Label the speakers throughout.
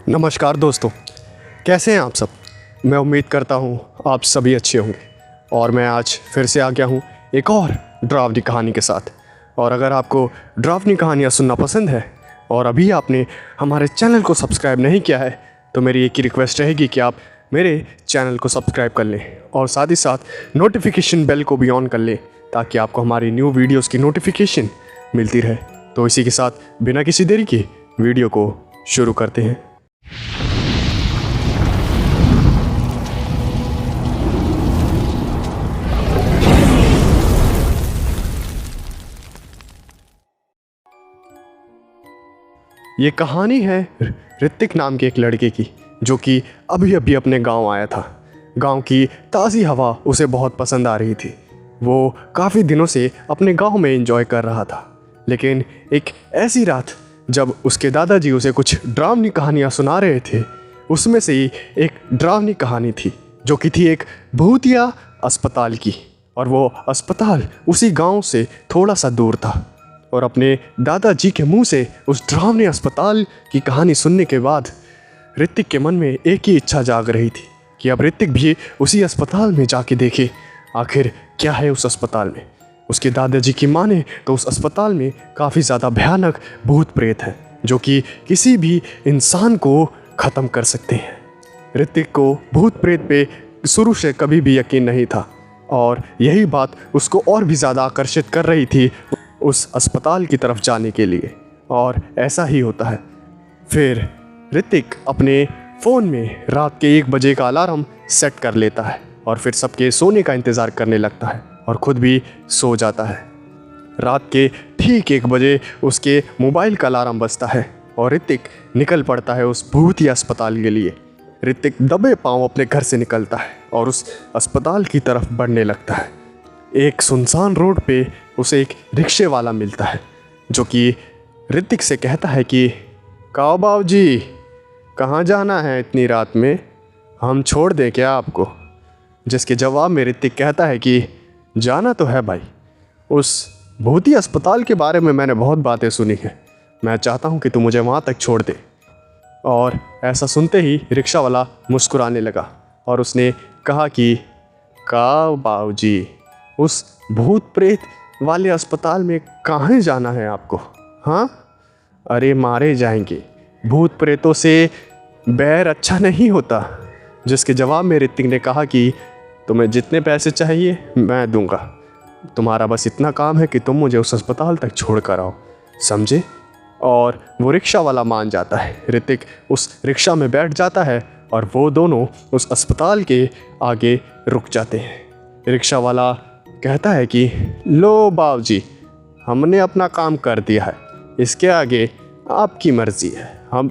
Speaker 1: नमस्कार दोस्तों, कैसे हैं आप सब। मैं उम्मीद करता हूँ आप सभी अच्छे होंगे और मैं आज फिर से आ गया हूँ एक और डरावनी कहानी के साथ। और अगर आपको डरावनी कहानियाँ सुनना पसंद है और अभी आपने हमारे चैनल को सब्सक्राइब नहीं किया है तो मेरी एक ही रिक्वेस्ट रहेगी कि आप मेरे चैनल को सब्सक्राइब कर लें और साथ ही साथ नोटिफिकेशन बेल को भी ऑन कर लें ताकि आपको हमारी न्यू वीडियोज़ की नोटिफिकेशन मिलती रहे। तो इसी के साथ बिना किसी देरी के वीडियो को शुरू करते हैं। ये कहानी है ऋतिक नाम के एक लड़के की जो कि अभी अभी अपने गांव आया था। गांव की ताज़ी हवा उसे बहुत पसंद आ रही थी। वो काफ़ी दिनों से अपने गांव में एंजॉय कर रहा था, लेकिन एक ऐसी रात जब उसके दादाजी उसे कुछ डरावनी कहानियाँ सुना रहे थे, उसमें से ही एक डरावनी कहानी थी जो कि थी एक भूतिया अस्पताल की। और वो अस्पताल उसी गांव से थोड़ा सा दूर था। और अपने दादाजी के मुंह से उस डरावने अस्पताल की कहानी सुनने के बाद ऋतिक के मन में एक ही इच्छा जाग रही थी कि अब ऋतिक भी उसी अस्पताल में जाके देखे आखिर क्या है उस अस्पताल में। उसके दादाजी की माने तो उस अस्पताल में काफ़ी ज़्यादा भयानक भूत प्रेत हैं जो कि किसी भी इंसान को ख़त्म कर सकते हैं। ऋतिक को भूत प्रेत पे शुरू से कभी भी यकीन नहीं था और यही बात उसको और भी ज़्यादा आकर्षित कर रही थी उस अस्पताल की तरफ जाने के लिए। और ऐसा ही होता है। फिर ऋतिक अपने फ़ोन में रात के 1 बजे का अलार्म सेट कर लेता है और फिर सबके सोने का इंतज़ार करने लगता है और ख़ुद भी सो जाता है। रात के ठीक 1 बजे उसके मोबाइल का अलार्म बजता है और ऋतिक निकल पड़ता है उस भूतिया अस्पताल के लिए। ऋतिक दबे पाँव अपने घर से निकलता है और उस अस्पताल की तरफ बढ़ने लगता है। एक सुनसान रोड पे उसे एक रिक्शे वाला मिलता है जो कि ऋतिक से कहता है कि काओ बाबू जी, कहाँ जाना है इतनी रात में, हम छोड़ दें क्या आपको। जिसके जवाब में ऋतिक कहता है कि जाना तो है भाई, उस भूतिया अस्पताल के बारे में मैंने बहुत बातें सुनी हैं, मैं चाहता हूँ कि तू मुझे वहाँ तक छोड़ दे। और ऐसा सुनते ही रिक्शा वाला मुस्कुराने लगा और उसने कहा कि काओ बाबू जी, उस भूत प्रेत वाले अस्पताल में कहाँ जाना है आपको। हाँ, अरे मारे जाएंगे, भूत प्रेतों से बैर अच्छा नहीं होता। जिसके जवाब में ऋतिक ने कहा कि तुम्हें जितने पैसे चाहिए मैं दूंगा, तुम्हारा बस इतना काम है कि तुम मुझे उस अस्पताल तक छोड़ कर आओ, समझे। और वो रिक्शा वाला मान जाता है। ऋतिक उस रिक्शा में बैठ जाता है और वो दोनों उस अस्पताल के आगे रुक जाते हैं। रिक्शा वाला कहता है कि लो बाबू जी, हमने अपना काम कर दिया है, इसके आगे आपकी मर्ज़ी है। हम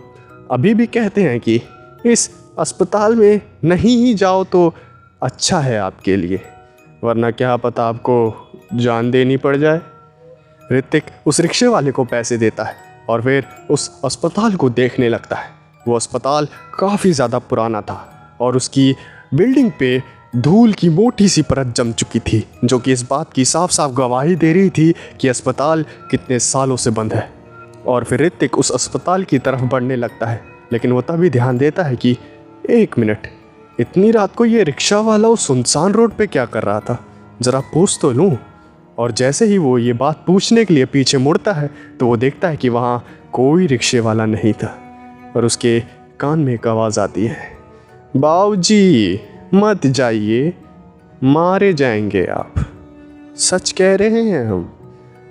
Speaker 1: अभी भी कहते हैं कि इस अस्पताल में नहीं ही जाओ तो अच्छा है आपके लिए, वरना क्या पता आपको जान देनी पड़ जाए। ऋतिक उस रिक्शे वाले को पैसे देता है और फिर उस अस्पताल को देखने लगता है। वो अस्पताल काफ़ी ज़्यादा पुराना था और उसकी बिल्डिंग पे धूल की मोटी सी परत जम चुकी थी जो कि इस बात की साफ साफ गवाही दे रही थी कि अस्पताल कितने सालों से बंद है। और फिर ऋतिक उस अस्पताल की तरफ बढ़ने लगता है, लेकिन वो तभी ध्यान देता है कि 1 मिनट, इतनी रात को ये रिक्शा वाला उस सुनसान रोड पे क्या कर रहा था, ज़रा पूछ तो लूँ। और जैसे ही वो ये बात पूछने के लिए पीछे मुड़ता है तो वो देखता है कि वहाँ कोई रिक्शे वाला नहीं था और उसके कान में एक आवाज़ आती है, बाबू जी मत जाइए, मारे जाएंगे आप, सच कह रहे हैं हम।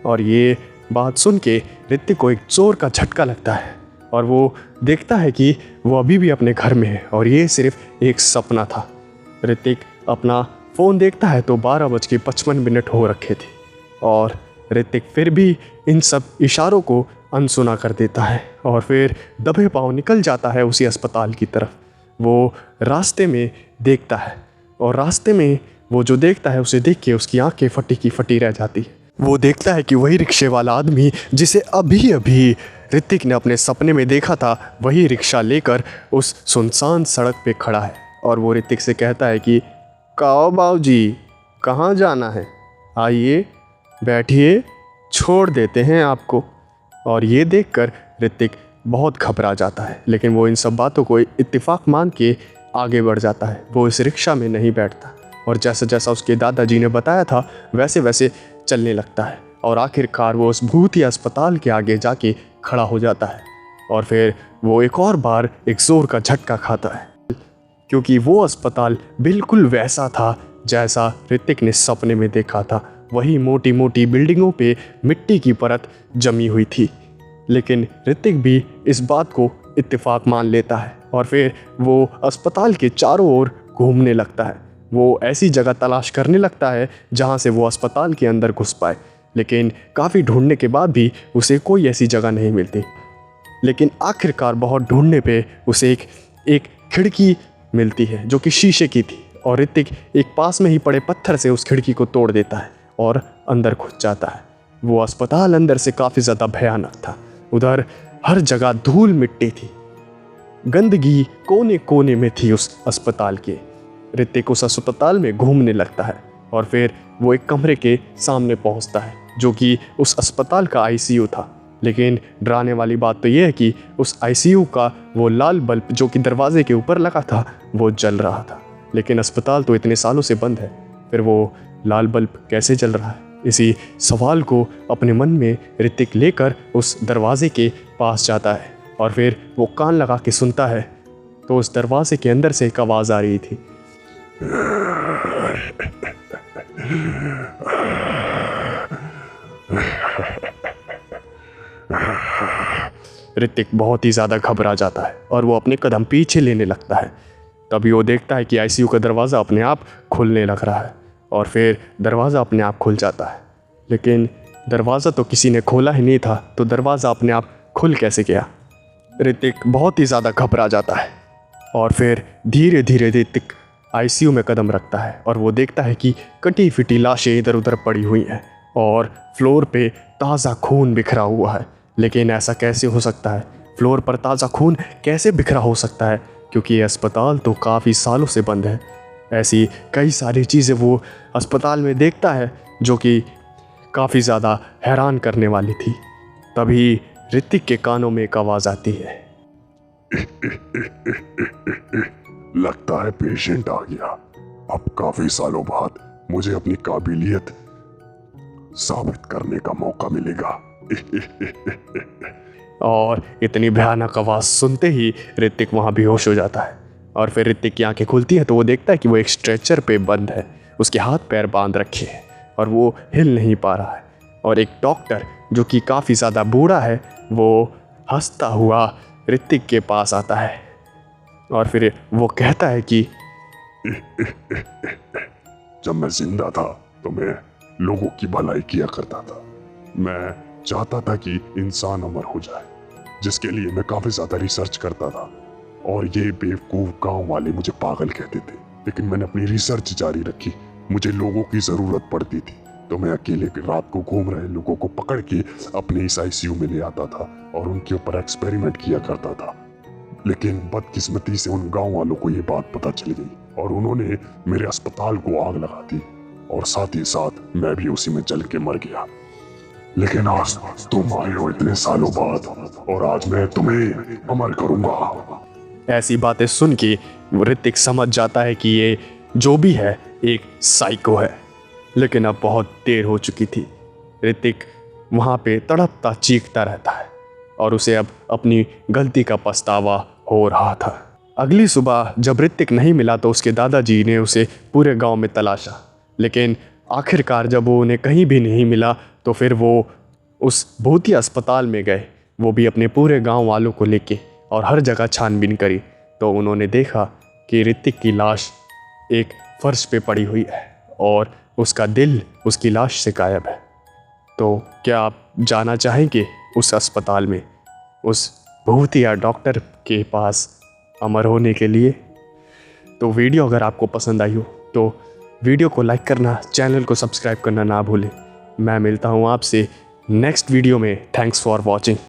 Speaker 1: और ये बात सुन के ऋतिक को एक जोर का झटका लगता है और वो देखता है कि वो अभी भी अपने घर में है और ये सिर्फ एक सपना था। ऋतिक अपना फ़ोन देखता है तो 12:55 हो रखे थे और ऋतिक फिर भी इन सब इशारों को अनसुना कर देता है और फिर दबे पाँव निकल जाता है उसी अस्पताल की तरफ। वो रास्ते में देखता है और रास्ते में वो जो देखता है उसे देख के उसकी आंखें फटी की फटी रह जाती है। वो देखता है कि वही रिक्शे वाला आदमी जिसे अभी अभी ऋतिक ने अपने सपने में देखा था, वही रिक्शा लेकर उस सुनसान सड़क पे खड़ा है। और वो ऋतिक से कहता है कि काओ बाबू जी, कहाँ जाना है, आइए बैठिए, छोड़ देते हैं आपको। और ये देखकर ऋतिक बहुत घबरा जाता है, लेकिन वो इन सब बातों को इत्तेफाक मान के आगे बढ़ जाता है। वो इस रिक्शा में नहीं बैठता और जैसा जैसा उसके दादाजी ने बताया था वैसे वैसे चलने लगता है और आखिरकार वो उस भूतिया अस्पताल के आगे जाके खड़ा हो जाता है। और फिर वो एक और बार एक जोर का झटका खाता है, क्योंकि वो अस्पताल बिल्कुल वैसा था जैसा ऋतिक ने सपने में देखा था। वही मोटी मोटी बिल्डिंगों पे मिट्टी की परत जमी हुई थी। लेकिन ऋतिक भी इस बात को इत्तेफाक मान लेता है और फिर वो अस्पताल के चारों ओर घूमने लगता है। वो ऐसी जगह तलाश करने लगता है जहाँ से वो अस्पताल के अंदर घुस पाए, लेकिन काफ़ी ढूंढने के बाद भी उसे कोई ऐसी जगह नहीं मिलती। लेकिन आखिरकार बहुत ढूंढने पे उसे एक खिड़की मिलती है जो कि शीशे की थी और ऋतिक एक पास में ही पड़े पत्थर से उस खिड़की को तोड़ देता है और अंदर घुस जाता है। वो अस्पताल अंदर से काफ़ी ज़्यादा भयानक था। उधर हर जगह धूल मिट्टी थी, गंदगी कोने कोने में थी उस अस्पताल के। ऋतिक उस अस्पताल में घूमने लगता है और फिर वो एक कमरे के सामने पहुंचता है जो कि उस अस्पताल का आईसीयू था। लेकिन डराने वाली बात तो ये है कि उस आईसीयू का वो लाल बल्ब जो कि दरवाजे के ऊपर लगा था वो जल रहा था। लेकिन अस्पताल तो इतने सालों से बंद है, फिर वो लाल बल्ब कैसे जल रहा है? इसी सवाल को अपने मन में ऋतिक लेकर उस दरवाजे के पास जाता है और फिर वो कान लगा के सुनता है तो उस दरवाजे के अंदर से एक आवाज़ आ रही थी। ऋतिक बहुत ही ज़्यादा घबरा जाता है और वो अपने कदम पीछे लेने लगता है। तभी वो देखता है कि आईसीयू का दरवाज़ा अपने आप खुलने लग रहा है और फिर दरवाज़ा अपने आप खुल जाता है। लेकिन दरवाज़ा तो किसी ने खोला ही नहीं था, तो दरवाज़ा अपने आप खुल कैसे गया? ऋतिक बहुत ही ज़्यादा घबरा जाता है और फिर धीरे धीरे ऋतिक आईसीयू में कदम रखता है और वो देखता है कि कटी फिटी लाशें इधर उधर पड़ी हुई हैं और फ्लोर पे ताज़ा खून बिखरा हुआ है। लेकिन ऐसा कैसे हो सकता है? फ्लोर पर ताज़ा खून कैसे बिखरा हो सकता है? क्योंकि ये अस्पताल तो काफ़ी सालों से बंद है। ऐसी कई सारी चीज़ें वो अस्पताल में देखता है जो कि काफ़ी ज़्यादा हैरान करने वाली थी। तभी ऋतिक के कानों में एक आवाज़ आती है।
Speaker 2: लगता है पेशेंट आ गया। अब काफी सालों बाद मुझे अपनी काबिलियत साबित करने का मौका मिलेगा।
Speaker 1: और इतनी भयानक आवाज़ सुनते ही ऋतिक वहाँ बेहोश हो जाता है और फिर ऋतिक की आंखें खुलती हैं तो वो देखता है कि वो एक स्ट्रेचर पे बंद है। उसके हाथ पैर बांध रखे हैं और वो हिल नहीं पा रहा है। और एक डॉक्टर जो कि काफ़ी ज़्यादा बूढ़ा है वो हंसता हुआ ऋतिक के पास आता है और फिर वो कहता है कि
Speaker 2: जब मैं जिंदा था तो मैं लोगों की भलाई किया करता था। मैं चाहता था कि इंसान अमर हो जाए, जिसके लिए मैं काफी ज्यादा रिसर्च करता था और ये बेवकूफ गांव वाले मुझे पागल कहते थे। लेकिन मैंने अपनी रिसर्च जारी रखी। मुझे लोगों की जरूरत पड़ती थी तो मैं अकेले रात को घूम रहे लोगों को पकड़ के अपने इस आईसीयू में ले आता था और उनके ऊपर एक्सपेरिमेंट किया करता था। लेकिन बदकिस्मती से उन गांव वालों को ये बात पता चल गई और उन्होंने मेरे अस्पताल को आग लगा दी और साथ ही साथ मैं भी उसी में जल के मर गया। लेकिन आज तुम आए हो इतने सालों बाद और आज मैं तुम्हें अमर करूंगा।
Speaker 1: ऐसी बातें सुन के ऋतिक समझ जाता है कि ये जो भी है एक साइको है। लेकिन अब बहुत देर हो चुकी थी। ऋतिक वहाँ पे तड़पता चीखता रहता है और उसे अब अपनी गलती का पछतावा हो रहा था। अगली सुबह जब ऋतिक नहीं मिला तो उसके दादाजी ने उसे पूरे गांव में तलाशा, लेकिन आखिरकार जब वो उन्हें कहीं भी नहीं मिला तो फिर वो उस भूतिया अस्पताल में गए, वो भी अपने पूरे गांव वालों को लेके, और हर जगह छानबीन करी तो उन्होंने देखा कि ऋतिक की लाश एक फर्श पे पड़ी हुई है और उसका दिल उसकी लाश से गायब है। तो क्या आप जाना चाहेंगे उस अस्पताल में उस भूतिया डॉक्टर के पास अमर होने के लिए? तो वीडियो अगर आपको पसंद आई हो तो वीडियो को लाइक करना, चैनल को सब्सक्राइब करना ना भूलें। मैं मिलता हूँ आपसे नेक्स्ट वीडियो में। Thanks for watching.